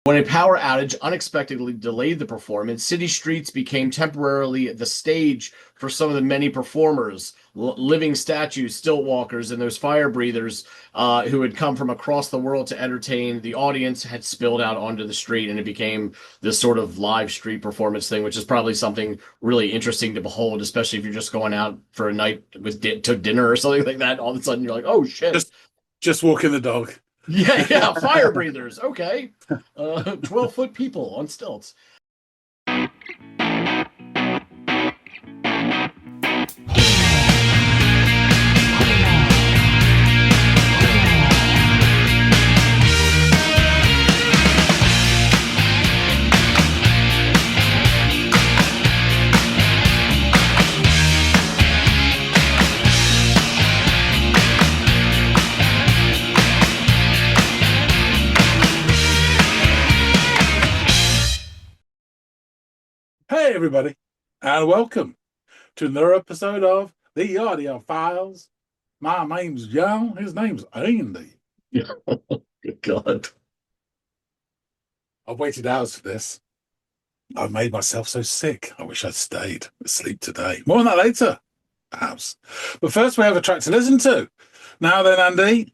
When a power outage unexpectedly delayed the performance, city streets became temporarily the stage for some of the many performers, living statues, stilt walkers, and those fire breathers who had come from across the world to entertain the audience had spilled out onto the street, and it became this sort of live street performance thing, which is probably something really interesting to behold, especially if you're just going out for a night to dinner or something like that. All of a sudden, you're like, "Oh shit!" Just walking the dog. Yeah, yeah, fire breathers. Okay. 12-foot people on stilts. Hey, everybody, and welcome to another episode of the Audiophiles. My name's John. His name's Andy. Good God. I've waited hours for this. I've made myself so sick. I wish I'd stayed asleep today. More on that later, perhaps. But first, we have a track to listen to. Now then, Andy,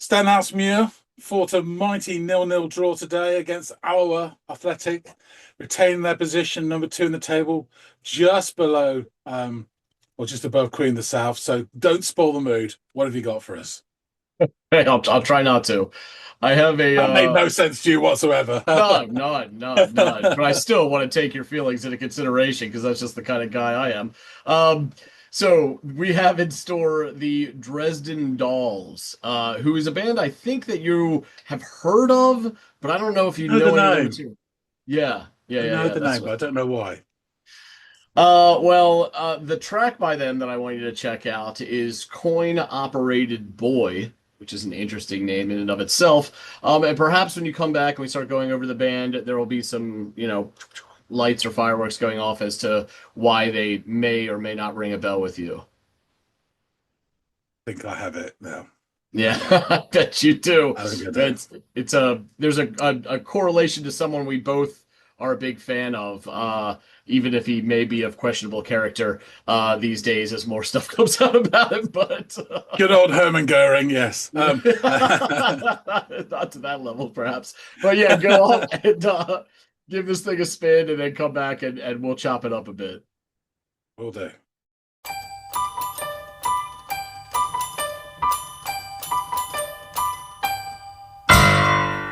Stenhousemuir fought a mighty 0-0 draw today against our Athletic, retaining their position number 2 in the table, just below or just above Queen of the South. So don't spoil the mood. What have you got for us? Hey, I'll try not to. I have a That made no sense to you whatsoever. no, none. But I still want to take your feelings into consideration because that's just the kind of guy I am. So we have in store the Dresden Dolls, who is a band I think that you have heard of, but I don't know if you know the any of name. them too. Yeah. I know the name, but I don't know why. The track by them that I want you to check out is Coin Operated Boy, which is an interesting name in and of itself. And perhaps when you come back and we start going over the band, there will be some, lights or fireworks going off as to why they may or may not ring a bell with you. I think I have it now. Yeah, I bet you do. There's a correlation to someone we both are a big fan of, even if he may be of questionable character these days as more stuff comes out about him. But good old Hermann Goering, yes. Not to that level, perhaps. But yeah, go off and give this thing a spin, and then come back and we'll chop it up a bit. Will do.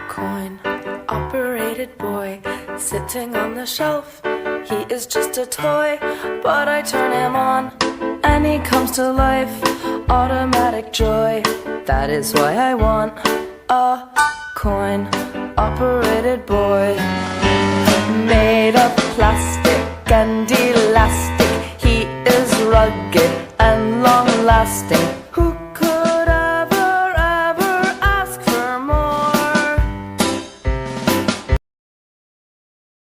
Coin-operated boy sitting on the shelf. He is just a toy, but I turn him on and he comes to life. Automatic joy, that is why I want a coin-operated boy. Made of plastic and elastic, he is rugged and long-lasting. Who could ever ask for more?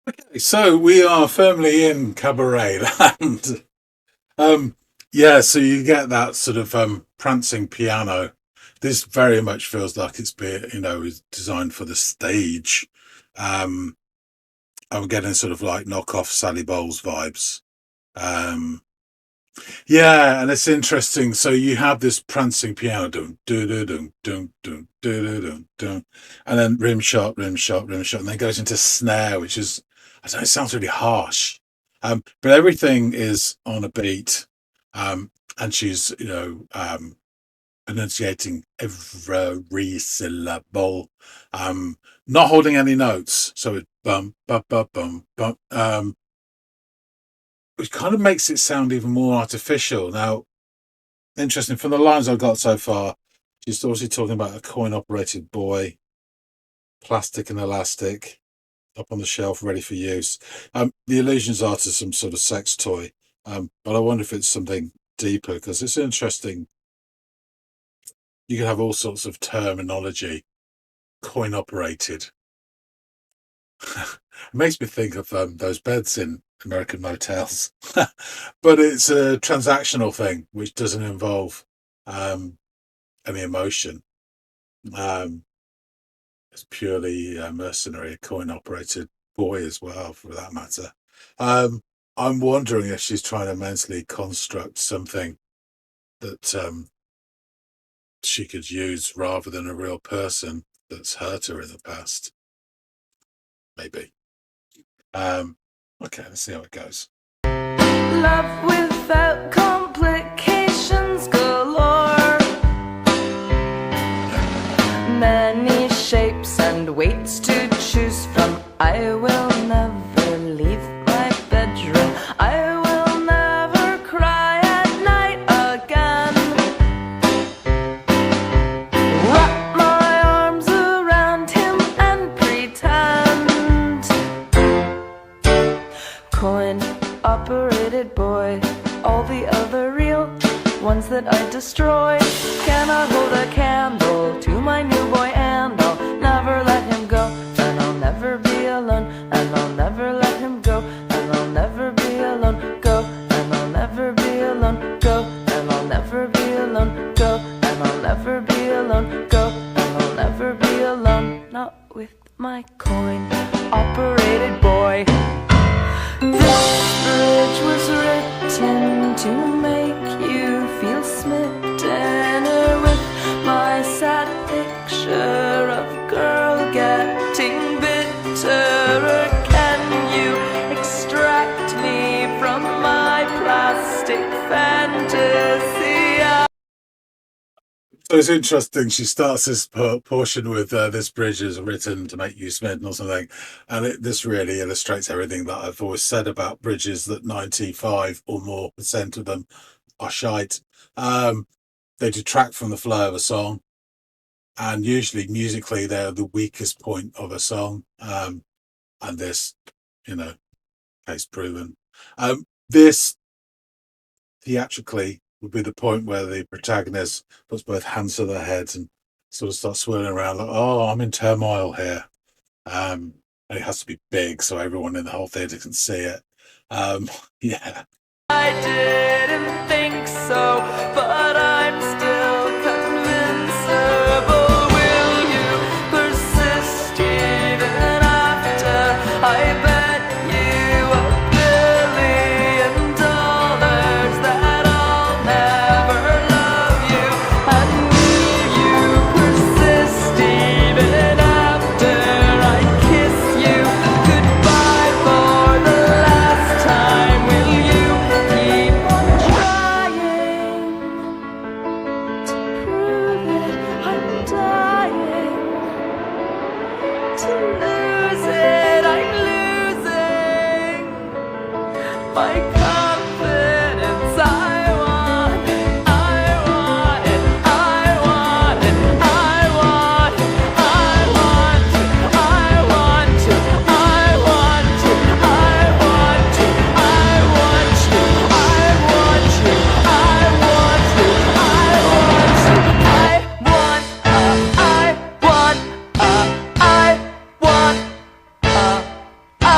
Okay, so we are firmly in cabaret land. So you get that sort of prancing piano. This very much feels like it's been, is designed for the stage. I'm getting sort of like knockoff Sally Bowles vibes. And it's interesting. So you have this prancing piano, dun, dun, dun, dun, dun, dun, dun, dun, dun, and then rim shot, and then it goes into snare, which is, I don't know, it sounds really harsh. But everything is on a beat. And she's, enunciating every syllable, not holding any notes. So it bum, bum, bum, bum, bum, which kind of makes it sound even more artificial. Now, interesting, from the lines I've got so far, she's obviously talking about a coin-operated boy, plastic and elastic, up on the shelf, ready for use. The allusions are to some sort of sex toy, but I wonder if it's something deeper, because it's interesting. You can have all sorts of terminology, coin-operated. It makes me think of those beds in American motels, but it's a transactional thing which doesn't involve any emotion. is purely mercenary, a coin-operated boy as well, for that matter. I'm wondering if she's trying to mentally construct something that she could use rather than a real person that's hurt her in the past. Maybe. Okay, let's see how it goes. Love without complications galore. Many shapes and weights to choose from. I will never leave my bedroom. I will never cry at night again. Wrap my arms around him and pretend. Coin-operated boy, all the other real ones that I destroy cannot hold a candle to my new boy, and I'll never let him go, and I'll never be alone, and I'll never let him go, and I'll never be alone, go, and I'll never be alone, go, and I'll never be alone, go, and I'll never be alone, go, and I'll never be alone, not with my coin-operated boy. This bridge was written to make you feel smitten with my sad picture of girl getting bitterer. Can you extract me from my plastic fantasy? So it's interesting. She starts this portion with this bridge is written to make you smitten or something, and this really illustrates everything that I've always said about bridges, that 95% or more of them are shite. They detract from the flow of a song, and usually musically they're the weakest point of a song. And this, case proven. This theatrically would be the point where the protagonist puts both hands to their heads and sort of starts swirling around like, oh, I'm in turmoil here. And it has to be big so everyone in the whole theatre can see it. Yeah. I didn't think so, but I'm still convincible. Will you persist even after I bet you $1 billion that I'll never love you? And will you persist even after I kiss you goodbye for the last time? Will you keep on trying to prove it? I'm dying to lose it. I'm losing my confidence. I want it. I want it. I want it. I want it. I want it. I want it. I want it. I want it. I want you. I want you. I want you. I want you.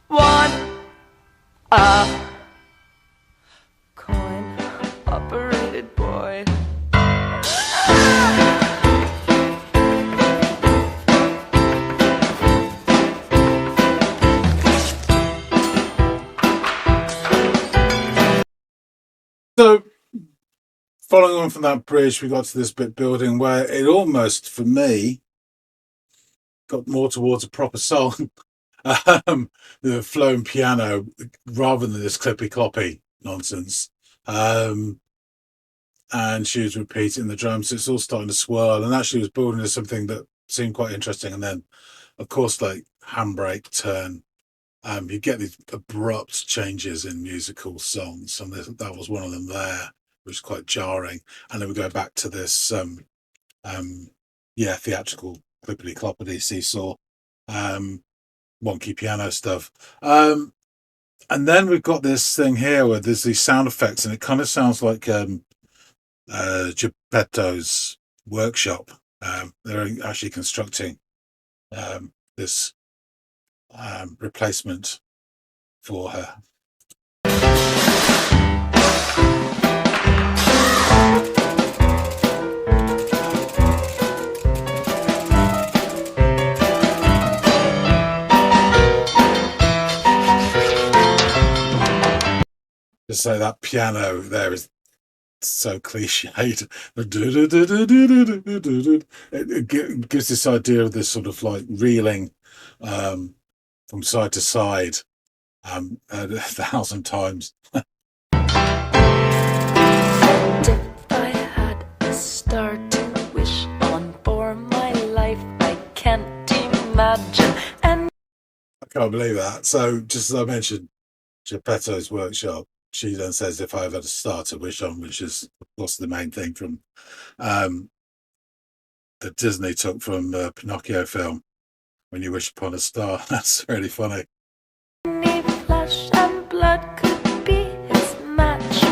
I want coin-operated boy. So, following on from that bridge, we got to this bit building where it almost, for me, got more towards a proper song. The flowing piano rather than this clippy-cloppy nonsense. And she was repeating the drums. It's all starting to swirl, and actually was building to something that seemed quite interesting. And then, of course, like handbrake turn. You get these abrupt changes in musical songs, and that was one of them there, which is quite jarring. And then we go back to this, theatrical clippity-cloppity seesaw, wonky piano stuff. And then we've got this thing here where there's these sound effects, and it kind of sounds like Geppetto's workshop. They're actually constructing this replacement for her. to say that piano there is so cliched. It gives this idea of this sort of like reeling from side to side 1,000 times. If I had a star to wish on for my life, I can't imagine. And I can't believe that. So, just as I mentioned, Geppetto's Workshop, she then says, if I ever had a star to wish on, which is, of course, the main thing from that Disney took from the Pinocchio film, When You Wish Upon a Star. That's really funny. any flesh and blood could be his match.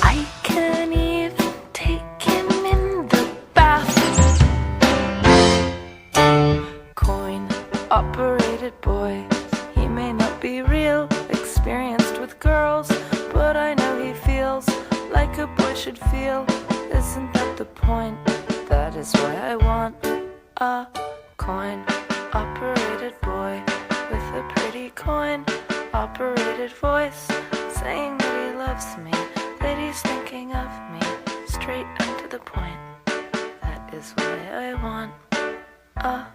I can even take him in the bath. Coin operated boy, he may not be real experienced with girls, but I know he feels like a boy should feel. Isn't that the point? That is why I want a coin operated boy with a pretty coin operated voice, saying that he loves me, that he's thinking of me, straight and to the point. That is why I want a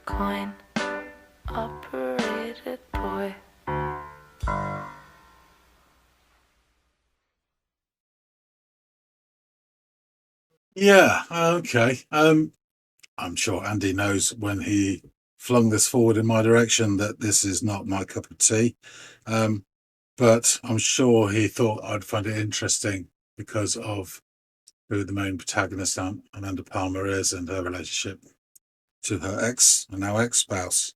coin operated boy. Yeah, okay. I'm sure Andy knows when he flung this forward in my direction that this is not my cup of tea. But I'm sure he thought I'd find it interesting because of who the main protagonist, Amanda Palmer, is and her relationship to her now ex-spouse.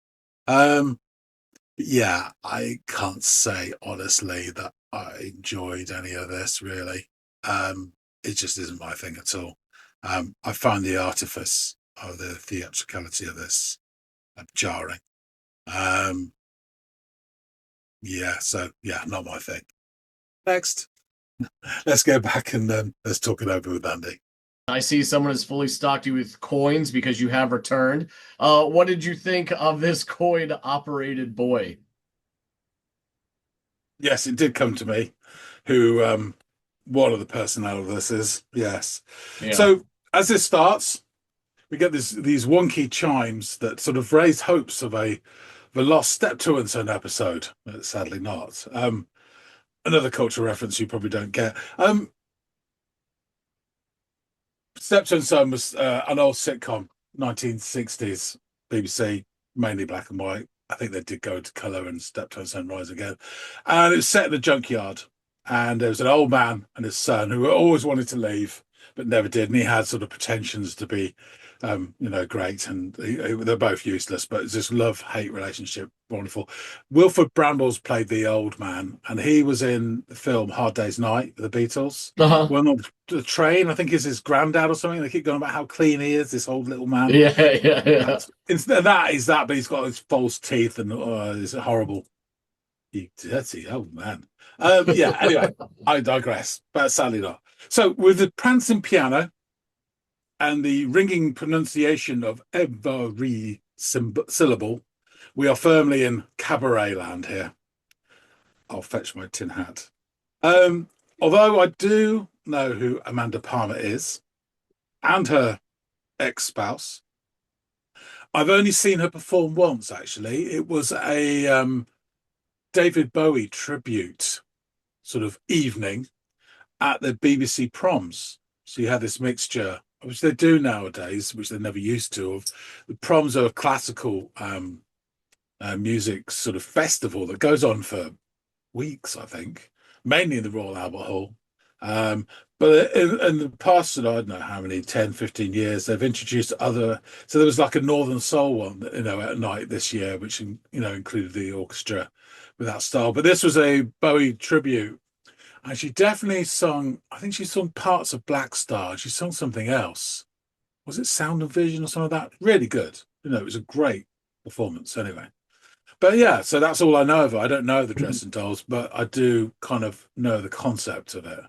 Yeah, I can't say honestly that I enjoyed any of this really. It just isn't my thing at all. I find the artifice of the theatricality of this jarring. Yeah, so yeah, not my thing. Next, let's go back and let's talk it over with Andy. I see someone has fully stocked you with coins because you have returned. What did you think of this coin-operated boy? Yes, it did come to me who one of the personnel of this is. Yes. Yeah. So as this starts, we get these wonky chimes that sort of raise hopes of the lost Steptoe and Son episode, but sadly not. Another cultural reference you probably don't get. Steptoe and Son was an old sitcom, 1960s, BBC, mainly black and white. I think they did go into colour and Steptoe and Son Rise Again. And it was set in a junkyard. And there was an old man and his son who always wanted to leave, but never did. And he had sort of pretensions to be, great. And they're both useless, but it's this love-hate relationship. Wonderful. Wilford Brambles played the old man, and he was in the film Hard Day's Night, the Beatles. Uh-huh. When on the train, I think it's his granddad or something. They keep going about how clean he is, this old little man. Yeah. Instead of that, but he's got his false teeth and it's horrible. You dirty old man. Yeah, anyway, I digress, but sadly not. So with the prancing piano and the ringing pronunciation of every syllable, we are firmly in cabaret land here. I'll fetch my tin hat. Although I do know who Amanda Palmer is and her ex-spouse, I've only seen her perform once, actually. It was a David Bowie tribute sort of evening at the BBC proms. So you had this mixture, which they do nowadays, which they never used to, of the proms are a classical music sort of festival that goes on for weeks, I think, mainly in the Royal Albert Hall. But in the past, I don't know how many, 10, 15 years, they've introduced other. So there was like a Northern Soul one, at night this year, which, included the orchestra with that style. But this was a Bowie tribute. And she definitely sung, I think she sung parts of Black Star. She sung something else. Was it Sound and Vision or something like that? Really good. It was a great performance anyway. But yeah, so that's all I know of it. I don't know the Dresden Dolls, but I do kind of know the concept of it.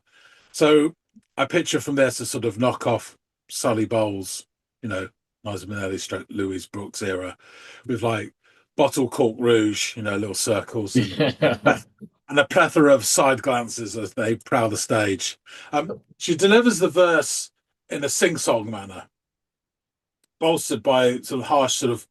So I picture from this a sort of knockoff Sully Bowles, Liza Minnelli stroke Louise Brooks era, with like bottle cork rouge, little circles, Yeah. and a plethora of side glances as they prowl the stage. She delivers the verse in a sing-song manner, bolstered by sort of harsh sort of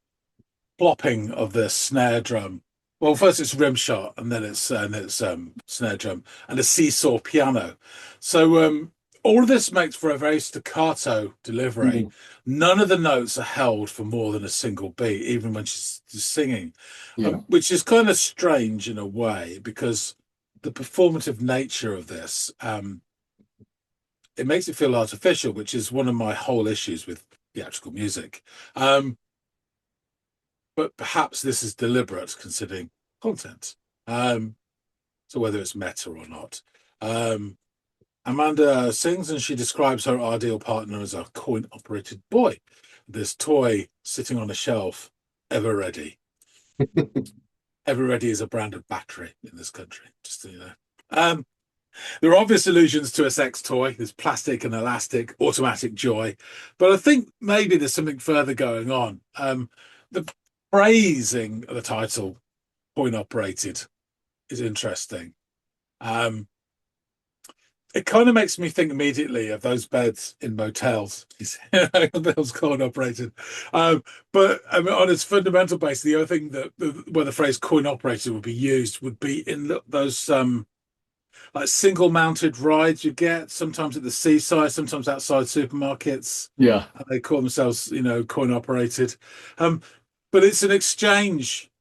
plopping of the snare drum. Well, first it's rim shot, and then it's snare drum and a seesaw piano. So all of this makes for a very staccato delivery. Mhm. None of the notes are held for more than a single beat, even when she's singing, Yeah. which is kind of strange in a way because the performative nature of this it makes it feel artificial, which is one of my whole issues with theatrical music. Um, but perhaps this is deliberate considering content. Um, so whether it's meta or not. Um, Amanda sings and she describes her ideal partner as a coin-operated boy. This toy sitting on a shelf, ever ready. Ever ready is a brand of battery in this country, just so you know. Um, there are obvious allusions to a sex toy. There's plastic and elastic, automatic joy. But I think maybe there's something further going on. The phrasing of the title, coin operated, is interesting. Um, it kind of makes me think immediately of those beds in motels. Those coin operated. But I mean, on its fundamental base, the other thing that where the phrase coin operated would be used would be in those like single mounted rides you get sometimes at the seaside, sometimes outside supermarkets. Yeah. They call themselves, coin operated. Um, but it's an exchange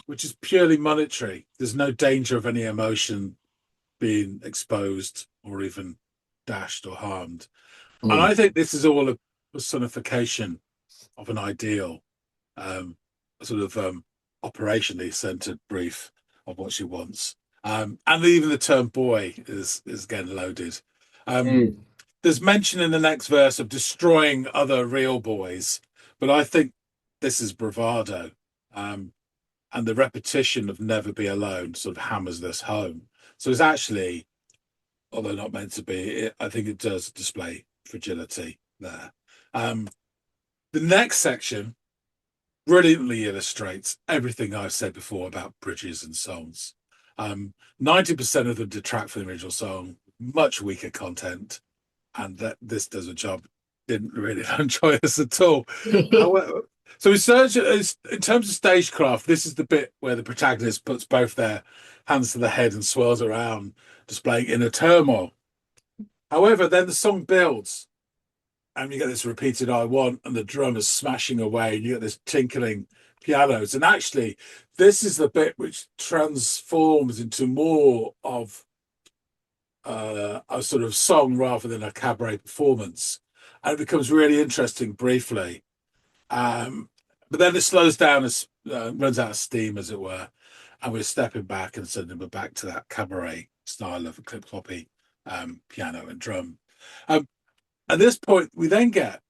which is purely monetary. There's no danger of any emotion being exposed or even dashed or harmed. And Mm. I think this is all a personification of an ideal, a sort of operationally centered brief of what she wants. And even the term boy is again loaded. Um, Mm. there's mention in the next verse of destroying other real boys, but I think this is bravado. And the repetition of never be alone sort of hammers this home. So it's actually, although not meant to be, I think it does display fragility there. Um, the next section brilliantly illustrates everything I've said before about bridges and songs. 90% of them detract from the original song, much weaker content, and that this does a job. Didn't really enjoy this at all. However, so in terms of stagecraft, this is the bit where the protagonist puts both their hands to the head and swirls around, displaying inner turmoil. However, then the song builds, and you get this repeated "I want," and the drum is smashing away, and you get this tinkling pianos. And actually, this is the bit which transforms into more of a sort of song rather than a cabaret performance, and it becomes really interesting briefly. But then it slows down, as runs out of steam, as it were, and we're stepping back and suddenly we're back to that cabaret style of clip cloppy piano and drum. At this point, we then get,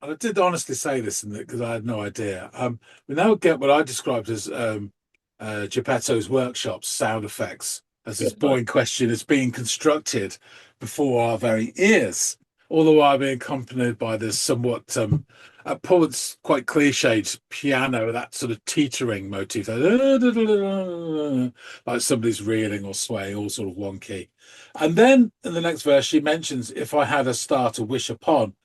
and I did honestly say this because I had no idea. We now get what I described as Geppetto's workshop's sound effects, as this boy in question is being constructed before our very ears, all the while being accompanied by this somewhat, at points, quite cliched piano, that sort of teetering motif, like somebody's reeling or swaying, all sort of wonky. And then in the next verse, she mentions, "If I had a star to wish upon,"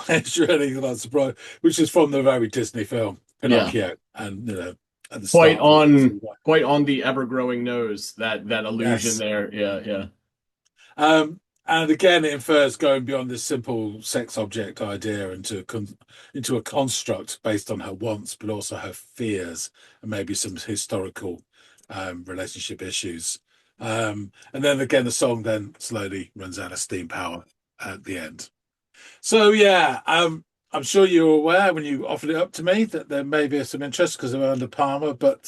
it's really not surprised, which is from the very Disney film Yeah. Pinocchio, and at the Quite start of on it. quite on the ever-growing nose, that illusion Yes. there. Yeah, yeah. And again, it infers going beyond this simple sex object idea into a construct based on her wants, but also her fears and maybe some historical relationship issues. And then again, the song then slowly runs out of steam power at the end. So yeah, I'm sure you were aware when you offered it up to me that there may be some interest because of under Palmer, but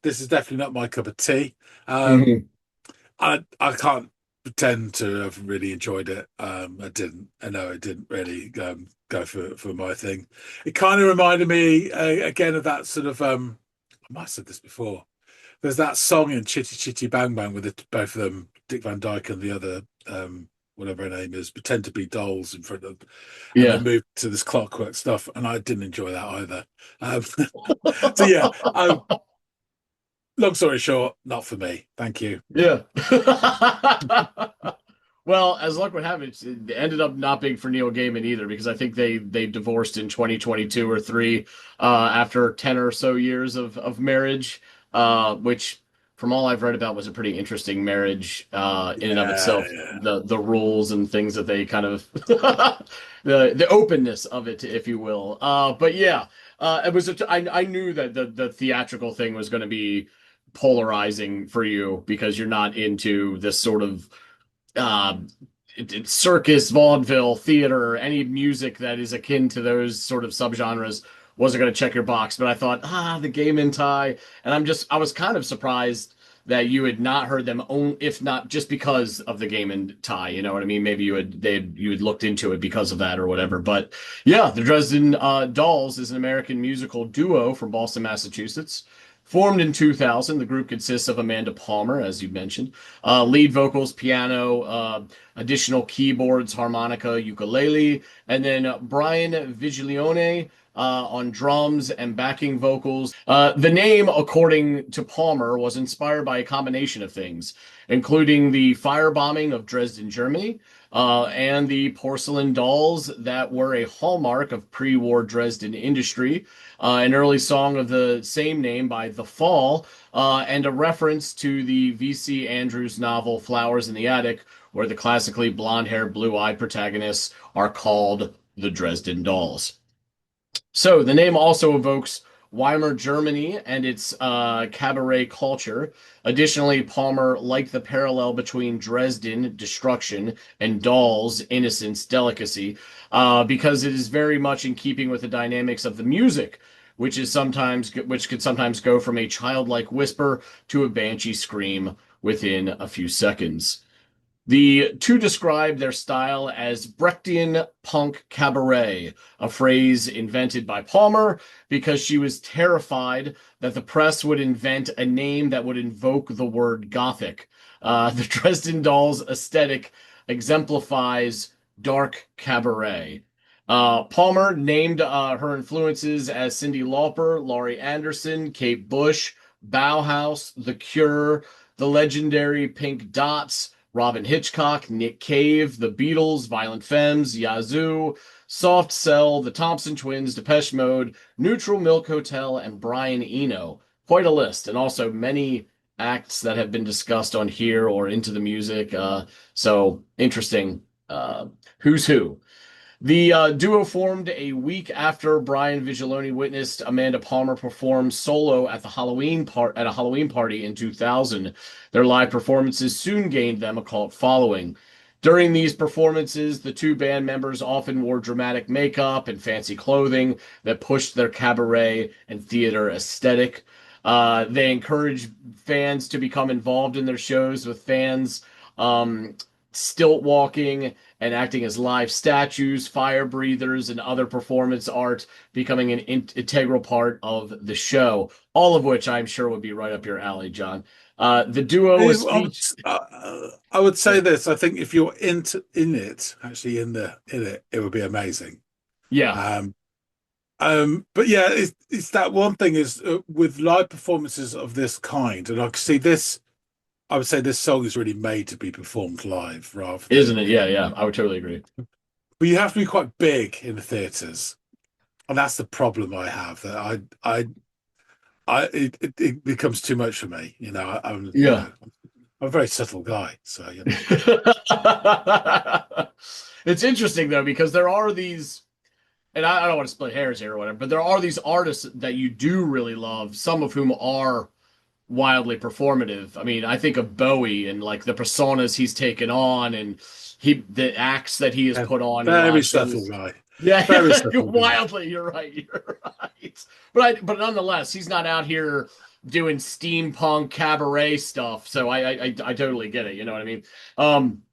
this is definitely not my cup of tea. Um, Mhm. I can't pretend to have really enjoyed it. I didn't. I know it didn't really go for my thing. It kind of reminded me again of that sort of. I might have said this before. There's that song in Chitty Chitty Bang Bang with both of them, Dick Van Dyke and the other, whatever her name is, pretend to be dolls in front of, and they Yeah. move to this clockwork stuff, and I didn't enjoy that either. So yeah, long story short, not for me. Thank you. Yeah. Well, as luck would have it, it ended up not being for Neil Gaiman either, because I think they divorced in 2022 or three, after 10 or so years of marriage, which, from all I've read about, was a pretty interesting marriage in and of Yeah, itself. yeah. The rules and things that they kind of the openness of it, if you will. But yeah, it was I knew that the theatrical thing was going to be polarizing for you because you're not into this sort of uh, circus, vaudeville, theater, any music that is akin to those sort of subgenres wasn't going to check your box. But I thought, the Game and Tie, and I was kind of surprised that you had not heard them, if not just because of the Game and Tie. You know what I mean? Maybe you had looked into it because of that or whatever. But yeah, the Dresden Dolls is an American musical duo from Boston, Massachusetts. Formed in 2000, the group consists of Amanda Palmer, as you mentioned, lead vocals, piano, additional keyboards, harmonica, ukulele, and then Brian Vigilione on drums and backing vocals. The name, according to Palmer, was inspired by a combination of things, including the firebombing of Dresden, Germany, and the porcelain dolls that were a hallmark of pre-war Dresden industry, an early song of the same name by The Fall, and a reference to the V.C. Andrews novel Flowers in the Attic, where the classically blonde-haired, blue-eyed protagonists are called the Dresden Dolls. So the name also evokes Weimar Germany and its cabaret culture. Additionally, Palmer liked the parallel between Dresden, destruction, and Dolls, innocence, delicacy, because it is very much in keeping with the dynamics of the music, which could sometimes go from a childlike whisper to a banshee scream within a few seconds. The two describe their style as Brechtian punk cabaret, a phrase invented by Palmer because she was terrified that the press would invent a name that would invoke the word Gothic. The Dresden Dolls aesthetic exemplifies dark cabaret. Palmer named her influences as Cyndi Lauper, Laurie Anderson, Kate Bush, Bauhaus, The Cure, the legendary Pink Dots, Robin Hitchcock, Nick Cave, The Beatles, Violent Femmes, Yazoo, Soft Cell, The Thompson Twins, Depeche Mode, Neutral Milk Hotel, and Brian Eno. Quite a list, and also many acts that have been discussed on here or into the music. So interesting. Who's who? The duo formed a week after Brian Vigiloni witnessed Amanda Palmer perform solo at a Halloween party in 2000. Their live performances soon gained them a cult following. During these performances, the two band members often wore dramatic makeup and fancy clothing that pushed their cabaret and theater aesthetic. They encouraged fans to become involved in their shows, with fans um, stilt walking and acting as live statues, fire breathers, and other performance art becoming an integral part of the show. All of which I'm sure would be right up your alley, John. The duo was featured. I would say this. I think if you're in it, actually in it, it would be amazing. Yeah, Um, but yeah, it's that one thing is with live performances of this kind, and I can see this. I would say this song is really made to be performed live rather isn't than. it? Yeah, yeah, I would totally agree. But you have to be quite big in the theatres, and that's the problem I have. That it becomes too much for me. Yeah. I'm a very subtle guy, so It's interesting though, because there are these, and I don't want to split hairs here or whatever, but there are these artists that you do really love, some of whom are wildly performative. I mean, I think of Bowie and like the personas he's taken on, and the acts that he has yeah, put on in very live subtle shows. guy, very Yeah, subtle guy. wildly. You're right. You're right. But nonetheless, he's not out here doing steampunk cabaret stuff. So I totally get it. You know what I mean? Um,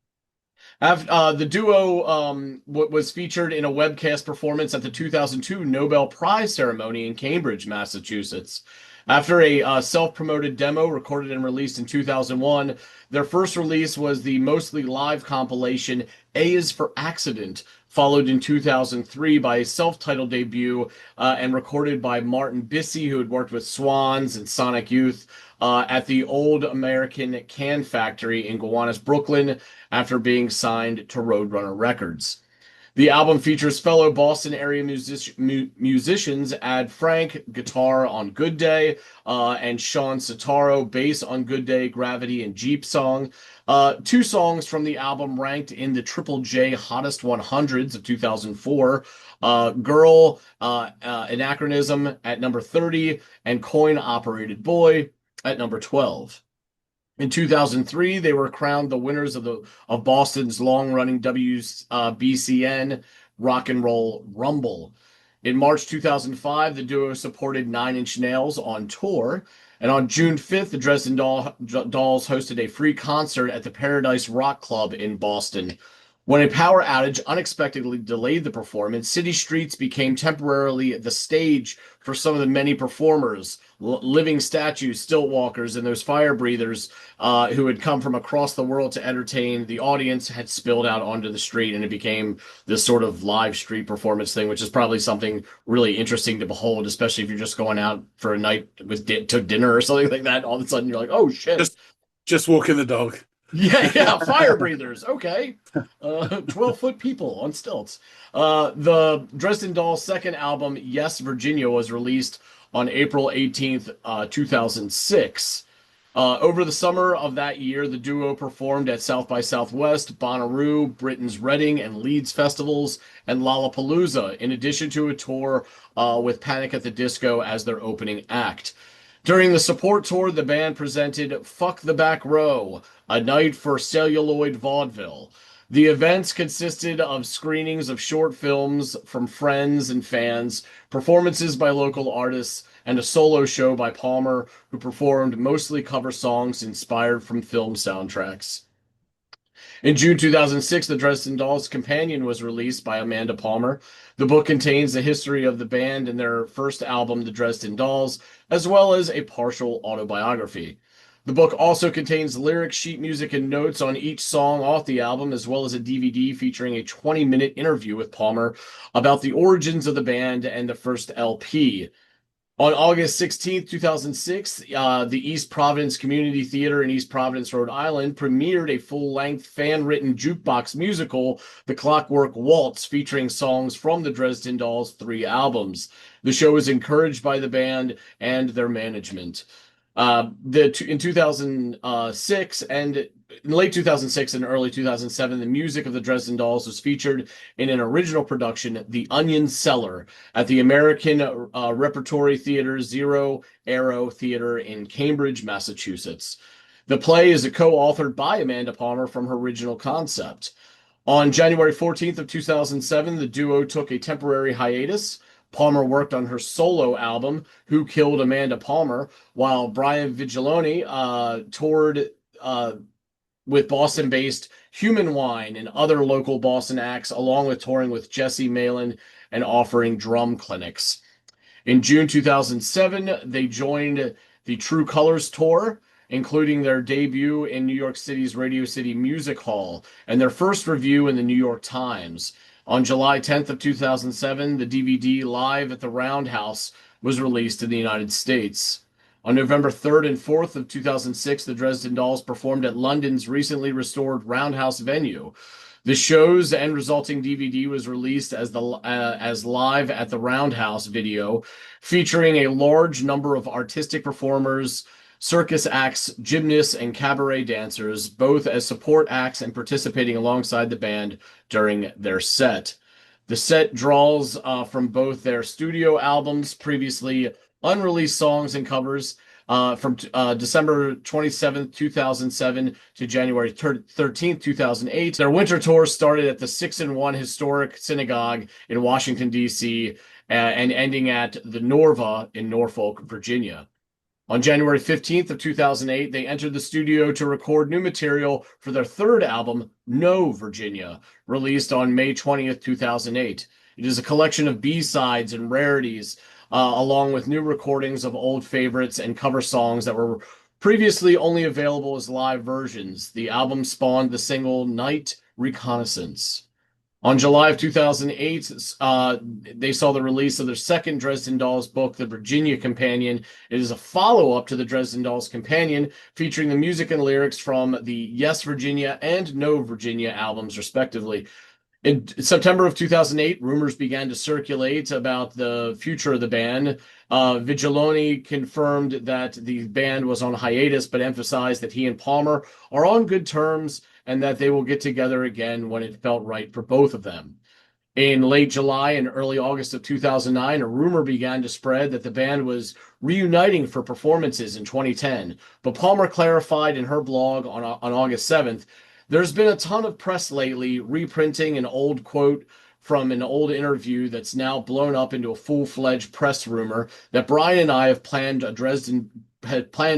the duo was featured in a webcast performance at the 2002 Nobel Prize ceremony in Cambridge, Massachusetts. After a self-promoted demo recorded and released in 2001, their first release was the mostly live compilation A is for Accident, followed in 2003 by a self-titled debut and recorded by Martin Bissey, who had worked with Swans and Sonic Youth. at the Old American Can Factory in Gowanus, Brooklyn, after being signed to Roadrunner Records. The album features fellow Boston area musicians Ad Frank, guitar on Good Day, and Sean Sitaro, bass on Good Day, Gravity, and Jeep Song. Two songs from the album ranked in the Triple J Hottest 100s of 2004. Girl, Anachronism at number 30, and Coin Operated Boy at number 12. In 2003, they were crowned the winners of Boston's long-running WBCN Rock and Roll Rumble. In March 2005, the duo supported Nine Inch Nails on tour, and on June 5th, the Dresden Dolls hosted a free concert at the Paradise Rock Club in Boston. When a power outage unexpectedly delayed the performance, city streets became temporarily the stage for some of the many performers, living statues, stilt walkers, and those fire breathers who had come from across the world to entertain the audience had spilled out onto the street, and it became this sort of live street performance thing, which is probably something really interesting to behold, especially if you're just going out for a night to dinner or something like that. All of a sudden, you're like, "Oh shit!" Just walking the dog. Yeah, fire breathers. Okay. 12-foot people on stilts. The Dresden Dolls' second album, Yes, Virginia, was released on April 18th, 2006. Over the summer of that year, the duo performed at South by Southwest, Bonnaroo, Britain's Reading, and Leeds festivals, and Lollapalooza, in addition to a tour with Panic at the Disco as their opening act. During the support tour, the band presented Fuck the Back Row, a night for celluloid vaudeville. The events consisted of screenings of short films from friends and fans, performances by local artists, and a solo show by Palmer, who performed mostly cover songs inspired from film soundtracks. In June 2006, The Dresden Dolls' Companion was released by Amanda Palmer. The book contains the history of the band and their first album, The Dresden Dolls, as well as a partial autobiography. The book also contains lyrics, sheet music, and notes on each song off the album, as well as a DVD featuring a 20-minute interview with Palmer about the origins of the band and the first LP. On August 16th, 2006, the East Providence Community Theater in East Providence, Rhode Island, premiered a full-length fan-written jukebox musical, The Clockwork Waltz, featuring songs from the Dresden Dolls' 3 albums. The show was encouraged by the band and their management. In 2006 and in late 2006 and early 2007, the music of the Dresden Dolls was featured in an original production, The Onion Cellar, at the American Repertory Theater Zero Arrow Theater in Cambridge, Massachusetts. The play is co-authored by Amanda Palmer from her original concept. On January 14th of 2007, the duo took a temporary hiatus. Palmer worked on her solo album, Who Killed Amanda Palmer, while Brian Vigilone toured with Boston-based Human Wine and other local Boston acts, along with touring with Jesse Malin and offering drum clinics. In June 2007, they joined the True Colors Tour, including their debut in New York City's Radio City Music Hall and their first review in the New York Times. On July 10th of 2007, the DVD Live at the Roundhouse was released in the United States. On November 3rd and 4th of 2006, the Dresden Dolls performed at London's recently restored Roundhouse venue. The show's end resulting DVD was released as Live at the Roundhouse video, featuring a large number of artistic performers, circus acts, gymnasts, and cabaret dancers, both as support acts and participating alongside the band during their set. The set draws from both their studio albums, previously unreleased songs and covers, from December 27th, 2007 to January 13th, 2008. Their winter tour started at the 6-in-1 Historic Synagogue in Washington, D.C., and ending at the Norva in Norfolk, Virginia. On January 15th of 2008, they entered the studio to record new material for their third album, No, Virginia, released on May 20th, 2008. It is a collection of B-sides and rarities, along with new recordings of old favorites and cover songs that were previously only available as live versions. The album spawned the single Night Reconnaissance. On July of 2008, they saw the release of their second Dresden Dolls book, The Virginia Companion. It is a follow-up to the Dresden Dolls Companion, featuring the music and lyrics from the Yes, Virginia and No, Virginia albums, respectively. In September of 2008, rumors began to circulate about the future of the band. Vigiloni confirmed that the band was on hiatus, but emphasized that he and Palmer are on good terms and that they will get together again when it felt right for both of them. In late July and early August of 2009, a rumor began to spread that the band was reuniting for performances in 2010, but Palmer clarified in her blog on August 7th, "There's been a ton of press lately reprinting an old quote from an old interview that's now blown up into a full-fledged press rumor that Brian and I had planned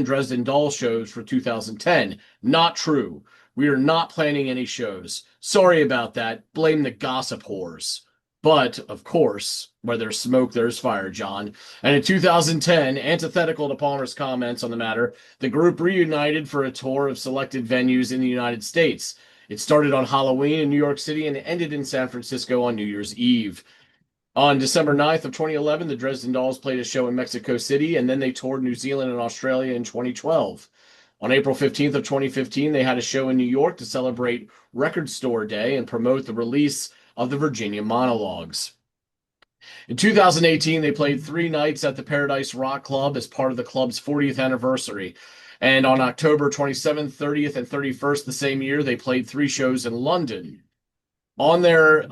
Dresden Doll shows for 2010. Not true. We are not planning any shows. Sorry about that. Blame the gossip whores." But, of course, where there's smoke, there's fire, John. And in 2010, antithetical to Palmer's comments on the matter, the group reunited for a tour of selected venues in the United States. It started on Halloween in New York City and ended in San Francisco on New Year's Eve. On December 9th of 2011, the Dresden Dolls played a show in Mexico City, and then they toured New Zealand and Australia in 2012. On April 15th of 2015, they had a show in New York to celebrate Record Store Day and promote the release of the Virginia Monologues. In 2018, they played 3 nights at the Paradise Rock Club as part of the club's 40th anniversary. And on October 27th, 30th, and 31st the same year, they played 3 shows in London. On their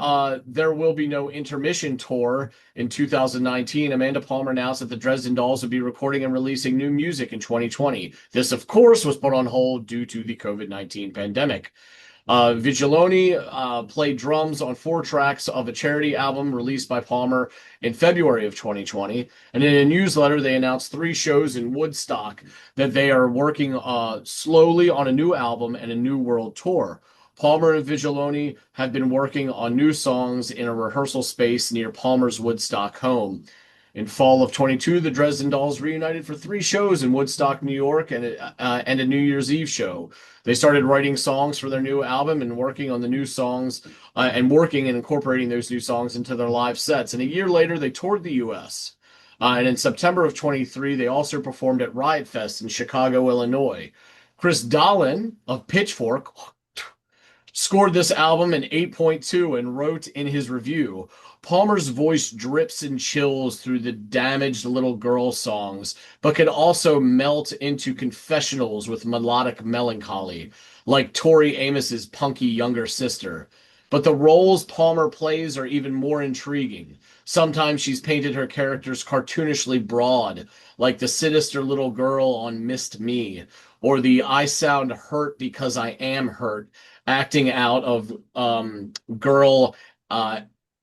There Will Be No Intermission tour in 2019, Amanda Palmer announced that the Dresden Dolls would be recording and releasing new music in 2020. This, of course, was put on hold due to the COVID-19 pandemic. Vigiloni played drums on 4 tracks of a charity album released by Palmer in February of 2020. And in a newsletter, they announced 3 shows in Woodstock that they are working slowly on a new album and a new world tour. Palmer and Vigiloni have been working on new songs in a rehearsal space near Palmer's Woodstock home. In fall of 22, the Dresden Dolls reunited for 3 shows in Woodstock, New York, and a New Year's Eve show. They started writing songs for their new album and working on the new songs and incorporating those new songs into their live sets. And a year later, they toured the U.S. And in September of 23, they also performed at Riot Fest in Chicago, Illinois. Chris Dolan of Pitchfork scored this album an 8.2 and wrote in his review, "Palmer's voice drips and chills through the damaged little girl songs, but can also melt into confessionals with melodic melancholy, like Tori Amos's punky younger sister. But the roles Palmer plays are even more intriguing. Sometimes she's painted her characters cartoonishly broad, like the sinister little girl on Missed Me, or the I sound hurt because I am hurt, acting out of girl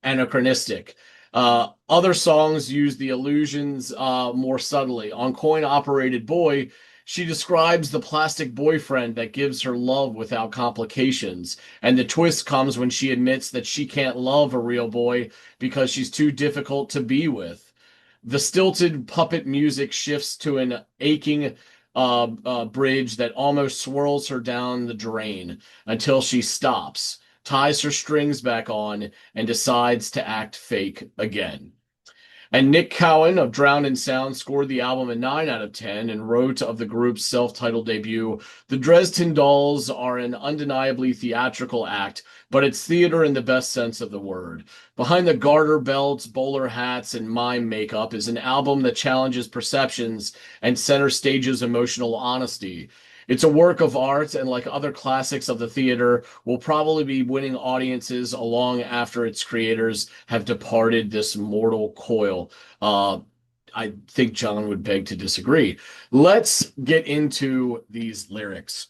anachronistic. Other songs use the illusions more subtly. On Coin Operated Boy, she describes the plastic boyfriend that gives her love without complications, and the twist comes when she admits that she can't love a real boy because she's too difficult to be with. The stilted puppet music shifts to an aching bridge that almost swirls her down the drain until she stops, ties her strings back on, and decides to act fake again. And Nick Cowan of Drowned in Sound scored the album a 9 out of 10 and wrote of the group's self-titled debut, "The Dresden Dolls are an undeniably theatrical act, but it's theater in the best sense of the word. Behind the garter belts, bowler hats, and mime makeup is an album that challenges perceptions and center stage's emotional honesty. It's a work of art, and like other classics of the theater, will probably be winning audiences long after its creators have departed this mortal coil." I think John would beg to disagree. Let's get into these lyrics.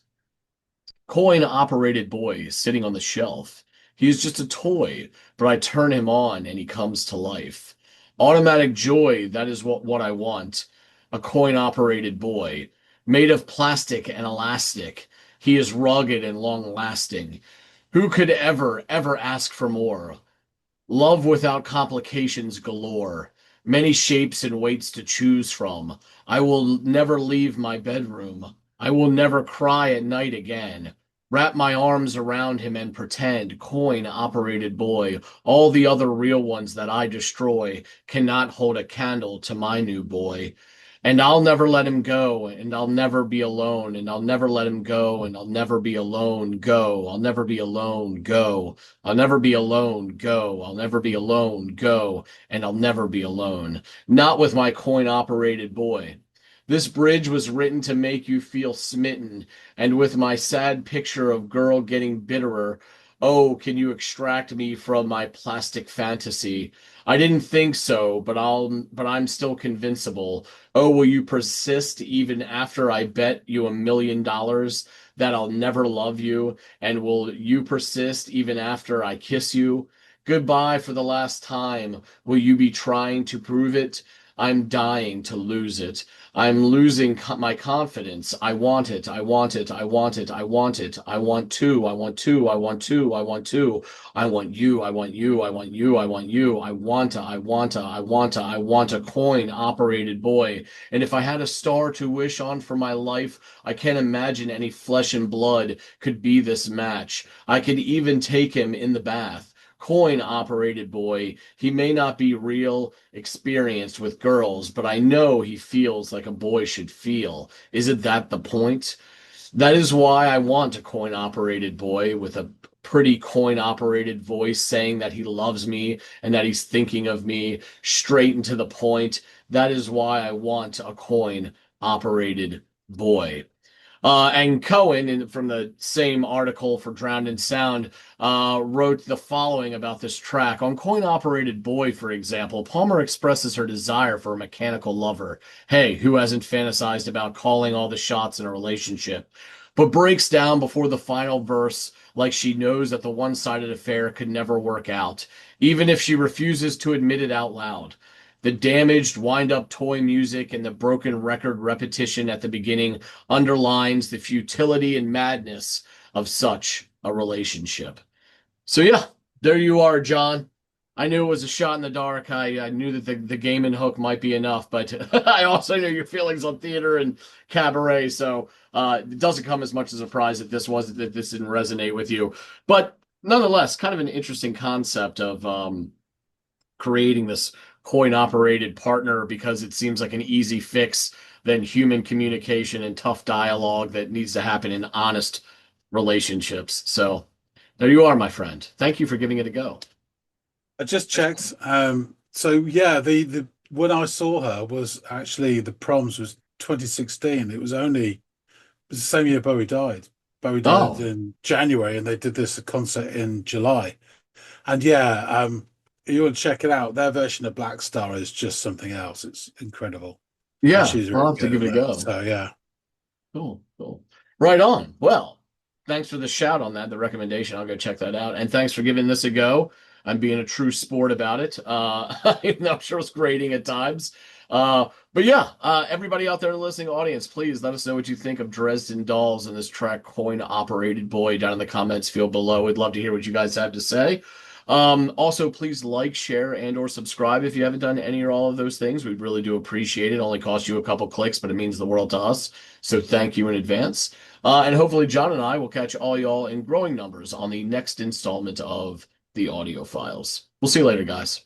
"Coin-operated boy sitting on the shelf. He is just a toy, but I turn him on and he comes to life. Automatic joy, that is what I want. A coin-operated boy. Made of plastic and elastic, he is rugged and long-lasting. Who could ever ask for more? Love without complications galore. Many shapes and weights to choose from. I will never leave my bedroom. I will never cry at night again. Wrap my arms around him and pretend, coin-operated boy, all the other real ones that I destroy cannot hold a candle to my new boy. And I'll never let him go, and I'll never be alone, and I'll never let him go, and I'll never be alone, go. I'll never be alone, go. I'll never be alone, go. I'll never be alone, go. And I'll never be alone. Not with my coin-operated boy. This bridge was written to make you feel smitten, and with my sad picture of girl getting bitterer, oh, can you extract me from my plastic fantasy? I didn't think so, but I'm still convincible. Oh, will you persist even after I bet you $1 million that I'll never love you? And will you persist even after I kiss you? Goodbye for the last time. Will you be trying to prove it? I'm dying to lose it. I'm losing my confidence. I want it. I want it. I want it. I want it. I want two. I want two. I want two. I want two. I want you. I want you. I want you. I want you. I want a. I want a. I want a. I want a coin-operated boy. And if I had a star to wish on for my life, I can't imagine any flesh and blood could be this match. I could even take him in the bath. Coin-operated boy. He may not be real experienced with girls, but I know he feels like a boy should feel. Isn't that the point? That is why I want a coin-operated boy with a pretty coin-operated voice saying that he loves me and that he's thinking of me straight and to the point. That is why I want a coin-operated boy. And Cohen, from the same article for Drowned in Sound, wrote the following about this track. On Coin Operated Boy, for example, Palmer expresses her desire for a mechanical lover. Hey, who hasn't fantasized about calling all the shots in a relationship? But breaks down before the final verse like she knows that the one-sided affair could never work out, even if she refuses to admit it out loud. The damaged, wind-up toy music and the broken record repetition at the beginning underlines the futility and madness of such a relationship. So yeah, there you are, John. I knew it was a shot in the dark. I knew that the game and hook might be enough, but I also knew your feelings on theater and cabaret, so it doesn't come as much as a surprise that this didn't resonate with you. But nonetheless, kind of an interesting concept of creating this coin-operated partner because it seems like an easy fix than human communication and tough dialogue that needs to happen in honest relationships. So there you are, my friend. Thank you for giving it a go. I just checked. So yeah, the when I saw her was actually the proms was 2016. It was the same year Bowie died. Bowie died Oh, in January, and they did this concert in July. And yeah, you want to check it out. Their version of Black Star is just something else. It's incredible, and yeah. she's I'll really have to good give in it a that. go. So yeah, Cool, cool. Right on. Well, thanks for the shout on that, the recommendation. I'll go check that out. And thanks for giving this a go. I'm being a true sport about it. Even though I'm sure it's grating at times. But yeah, everybody out there in the listening audience, please let us know what you think of Dresden Dolls and this track Coin Operated Boy down in the comments field below. We'd love to hear what you guys have to say. Also, please like, share, and or subscribe if you haven't done any or all of those things. We really do appreciate it. It only costs you a couple clicks, but it means the world to us. So thank you in advance. And hopefully John and I will catch all y'all in growing numbers on the next installment of the Audiophiles. We'll see you later, guys.